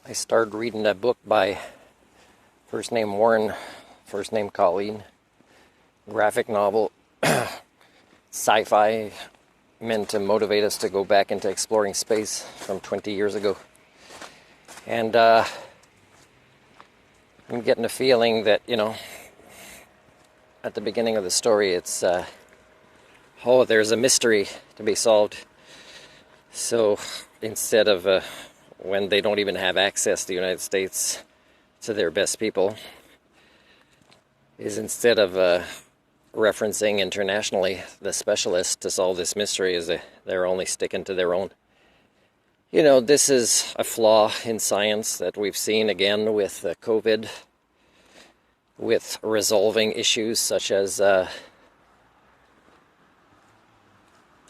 I started reading a book by first name Warren, first name Colleen, graphic novel, sci-fi, meant to motivate us to go back into exploring space from 20 years ago. And I'm getting a feeling that, at the beginning of the story, it's, there's a mystery to be solved. So instead of when they don't even have access to the United States to their best people, is instead of referencing internationally the specialists to solve this mystery, is they're only sticking to their own. This is a flaw in science that we've seen again with COVID, with resolving issues such as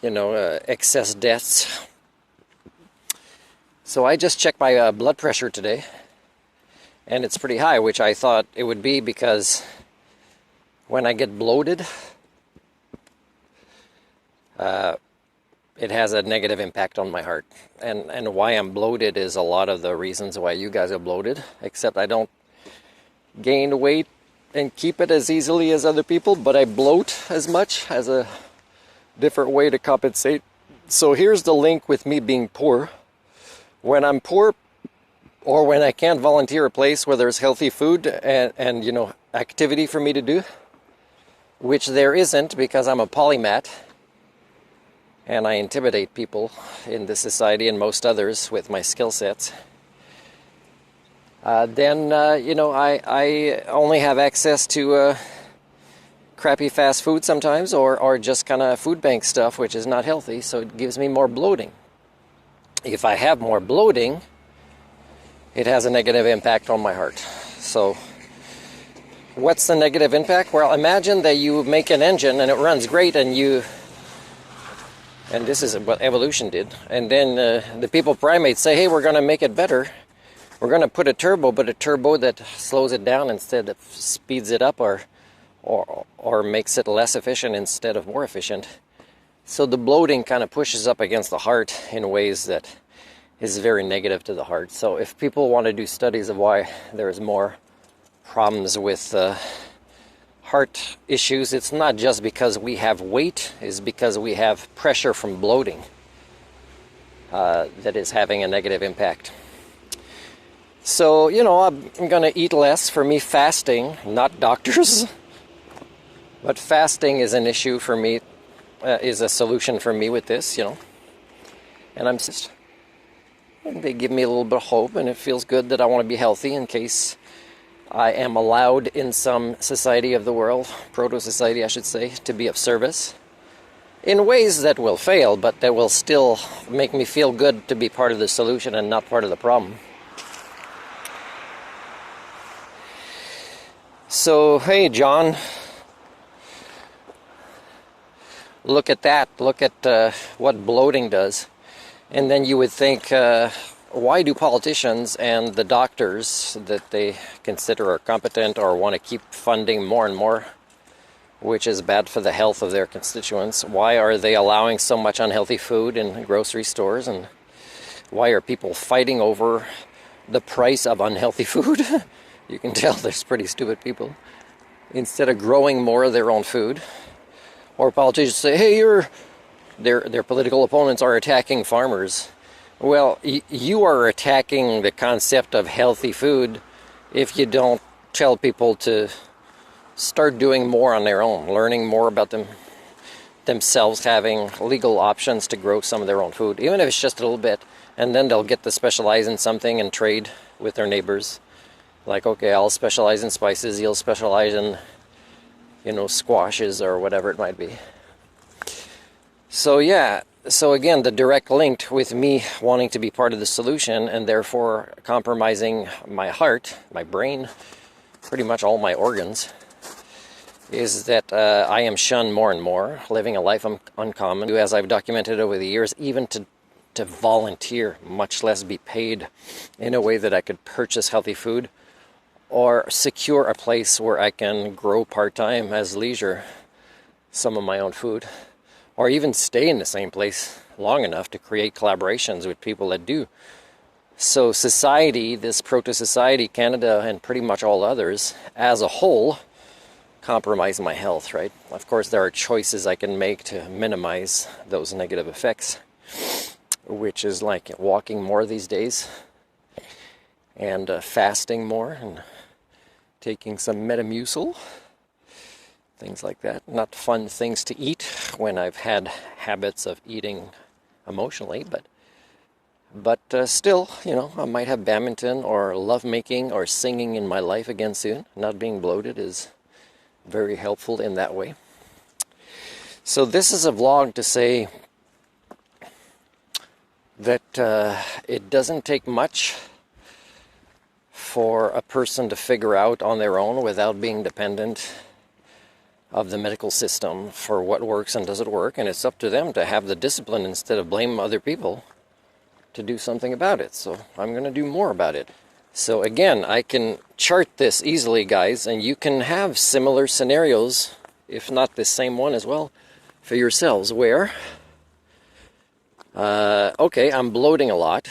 excess deaths. So I just checked my blood pressure today, and it's pretty high, which I thought it would be because when I get bloated, it has a negative impact on my heart. And why I'm bloated is a lot of the reasons why you guys are bloated, except I don't gain weight and keep it as easily as other people, but I bloat as much as a different way to compensate. So here's the link with me being poor. When I'm poor, or when I can't volunteer a place where there's healthy food and activity for me to do, which there isn't because I'm a polymath and I intimidate people in this society and most others with my skill sets, then I only have access to crappy fast food sometimes, or just kind of food bank stuff, which is not healthy, so it gives me more bloating. If I have more bloating, it has a negative impact on my heart. So what's the negative impact? Well, imagine that you make an engine and it runs great, and this is what evolution did, and then the people primates say, hey, we're going to make it better. We're going to put a turbo, but a turbo that slows it down instead of speeds it up, or makes it less efficient instead of more efficient. So the bloating kind of pushes up against the heart in ways that is very negative to the heart. So if people want to do studies of why there's more problems with heart issues, it's not just because we have weight, it's because we have pressure from bloating that is having a negative impact. So, I'm going to eat less. For me, fasting, not doctors, but fasting is an issue for me, is a solution for me with this, and they give me a little bit of hope, and it feels good that I want to be healthy in case I am allowed in some society of the world, proto-society I should say, to be of service in ways that will fail, but that will still make me feel good to be part of the solution and not part of the problem. So, hey, John, look at that. Look at what bloating does. And then you would think, why do politicians and the doctors that they consider are competent or want to keep funding more and more, which is bad for the health of their constituents, why are they allowing so much unhealthy food in grocery stores? And why are people fighting over the price of unhealthy food? You can tell there's pretty stupid people. Instead of growing more of their own food. Or politicians say, hey, their political opponents are attacking farmers. Well, you are attacking the concept of healthy food if you don't tell people to start doing more on their own, learning more about themselves, having legal options to grow some of their own food, even if it's just a little bit, and then they'll get to specialize in something and trade with their neighbors. Like, okay, I'll specialize in spices, you'll specialize in, squashes or whatever it might be. So yeah, so again, the direct link with me wanting to be part of the solution and therefore compromising my heart, my brain, pretty much all my organs, is that I am shunned more and more, living a life uncommon, as I've documented over the years, even to volunteer, much less be paid in a way that I could purchase healthy food or secure a place where I can grow part-time as leisure some of my own food, or even stay in the same place long enough to create collaborations with people that do So society, this proto-society, Canada and pretty much all others, as a whole, compromise my health, right? Of course, there are choices I can make to minimize those negative effects, which is like walking more these days and fasting more and taking some Metamucil, things like that. Not fun things to eat when I've had habits of eating emotionally, but still, you know, I might have badminton or lovemaking or singing in my life again soon. Not being bloated is very helpful in that way. So this is a vlog to say that it doesn't take much for a person to figure out on their own without being dependent of the medical system for what works and doesn't work, and it's up to them to have the discipline instead of blame other people to do something about it. So I'm going to do more about it. So again, I can chart this easily, guys, and you can have similar scenarios, if not the same one as well, for yourselves, where okay, I'm bloating a lot.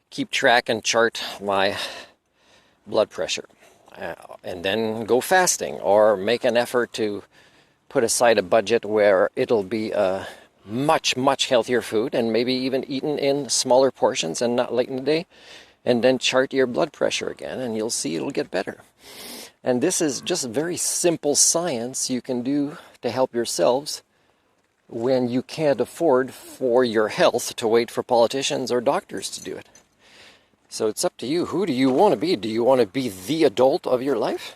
Keep track and chart my blood pressure. And then go fasting, or make an effort to put aside a budget where it'll be much healthier food, and maybe even eaten in smaller portions and not late in the day, and then chart your blood pressure again, and you'll see it'll get better. And this is just very simple science you can do to help yourselves when you can't afford for your health to wait for politicians or doctors to do it. So it's up to you. Who do you want to be? Do you want to be the adult of your life?